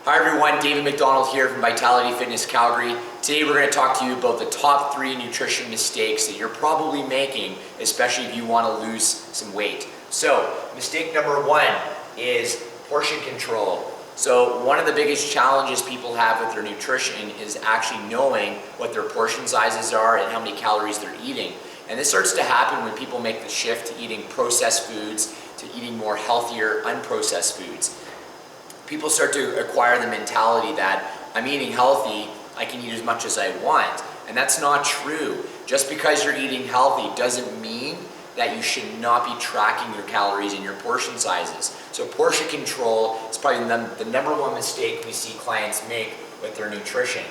Hi everyone, David MacDonald here from Vitality Fitness Calgary. Today we're going to talk to you about the top 3 nutrition mistakes that you're probably making, especially if you want to lose some weight. So, mistake number 1 is portion control. So one of the biggest challenges people have with their nutrition is actually knowing what their portion sizes are and how many calories they're eating. And this starts to happen when people make the shift to eating processed foods to eating more healthier, unprocessed foods. People start to acquire the mentality that I'm eating healthy, I can eat as much as I want. And that's not true. Just because you're eating healthy doesn't mean that you should not be tracking your calories and your portion sizes. So portion control is probably the number 1 mistake we see clients make with their nutrition.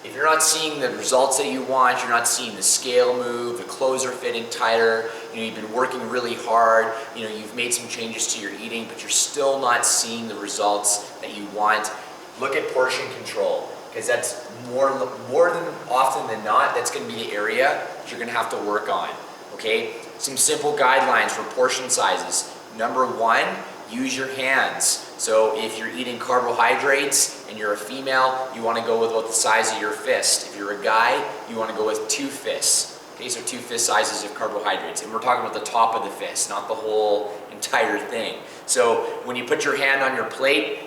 If you're not seeing the results that you want, you're not seeing the scale move, the clothes are fitting tighter, you've been working really hard, you've made some changes to your eating, but you're still not seeing the results that you want, look at portion control, because that's more than often than not, that's going to be the area that you're going to have to work on. Okay? Some simple guidelines for portion sizes. Number 1, use your hands. So if you're eating carbohydrates and you're a female, you want to go with about the size of your fist. If you're a guy, you want to go with 2 fists. Okay, so 2 fist sizes of carbohydrates. And we're talking about the top of the fist, not the whole entire thing. So when you put your hand on your plate,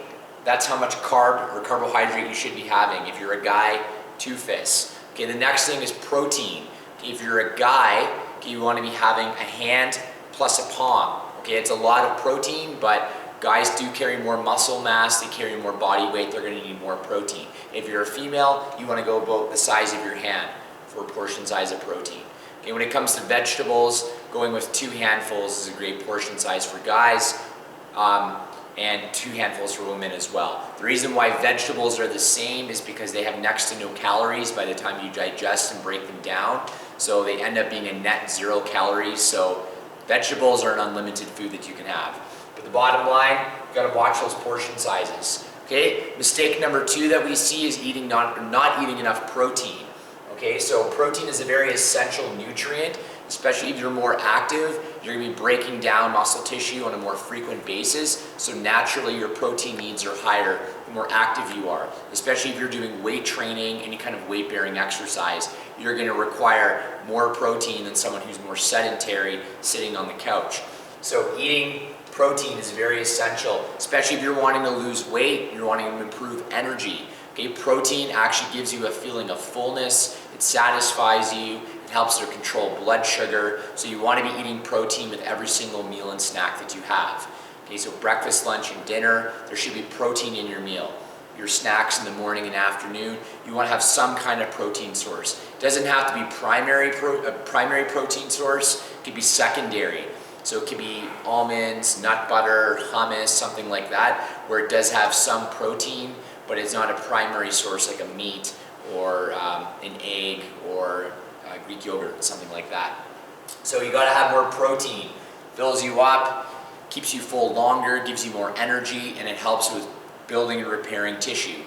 that's how much carb or carbohydrate you should be having. If you're a guy, 2 fists. Okay, the next thing is protein. Okay, if you're a guy, you want to be having a hand plus a palm. Okay, it's a lot of protein, but guys do carry more muscle mass, they carry more body weight, they're going to need more protein. If you're a female, you want to go about the size of your hand for a portion size of protein. Okay, when it comes to vegetables, going with 2 handfuls is a great portion size for guys, and 2 handfuls for women as well. The reason why vegetables are the same is because they have next to no calories by the time you digest and break them down. So they end up being a net 0 calories. So vegetables are an unlimited food that you can have. But the bottom line, you gotta watch those portion sizes. Okay, mistake number 2 that we see is not eating enough protein. Okay, so protein is a very essential nutrient, especially if you're more active. You're gonna be breaking down muscle tissue on a more frequent basis, so naturally your protein needs are higher the more active you are. Especially if you're doing weight training, any kind of weight-bearing exercise, you're gonna require more protein than someone who's more sedentary, sitting on the couch. So eating protein is very essential, especially if you're wanting to lose weight, you're wanting to improve energy. Okay, protein actually gives you a feeling of fullness, it satisfies you, it helps to control blood sugar, so you want to be eating protein with every single meal and snack that you have. Okay, so breakfast, lunch, and dinner, there should be protein in your meal. Your snacks in the morning and afternoon, you want to have some kind of protein source. It doesn't have to be a primary protein source, it could be secondary. So it could be almonds, nut butter, hummus, something like that, where it does have some protein, but it's not a primary source like a meat or an egg or Greek yogurt, something like that. So you gotta have more protein. Fills you up, keeps you full longer, gives you more energy, and it helps with building and repairing tissue.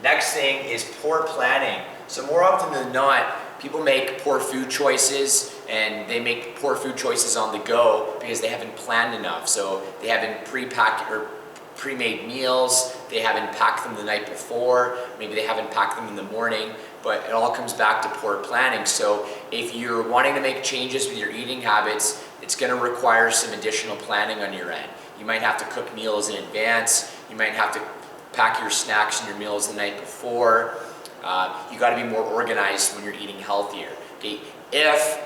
Next thing is poor planning. So more often than not, people make poor food choices, and they make poor food choices on the go because they haven't planned enough. So they haven't pre-packed or pre-made meals, they haven't packed them the night before, maybe they haven't packed them in the morning, but it all comes back to poor planning. So if you're wanting to make changes with your eating habits, it's going to require some additional planning on your end. You might have to cook meals in advance, you might have to pack your snacks and your meals the night before. You got to be more organized when you're eating healthier. Okay? If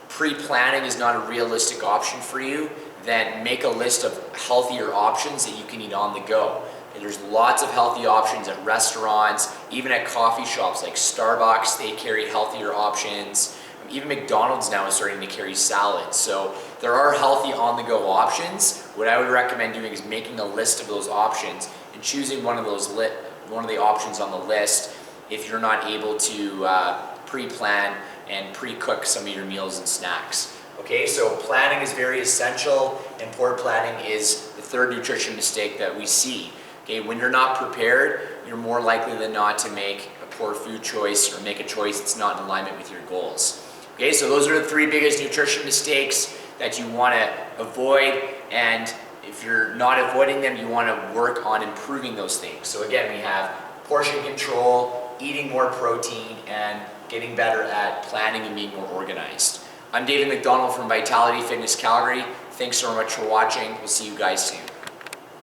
pre-planning is not a realistic option for you, then make a list of healthier options that you can eat on the go. And there's lots of healthy options at restaurants, even at coffee shops like Starbucks, they carry healthier options. Even MacDonald's now is starting to carry salads. So there are healthy on-the-go options. What I would recommend doing is making a list of those options and choosing one of the options on the list if you're not able to pre-plan and pre-cook some of your meals and snacks. Okay, so planning is very essential, and poor planning is the 3rd nutrition mistake that we see. Okay, when you're not prepared, you're more likely than not to make a poor food choice or make a choice that's not in alignment with your goals. Okay, so those are the 3 biggest nutrition mistakes that you want to avoid, and if you're not avoiding them, you want to work on improving those things. So again, we have portion control, eating more protein, and getting better at planning and being more organized. I'm David MacDonald from Vitality Fitness Calgary. Thanks so much for watching. We'll see you guys soon.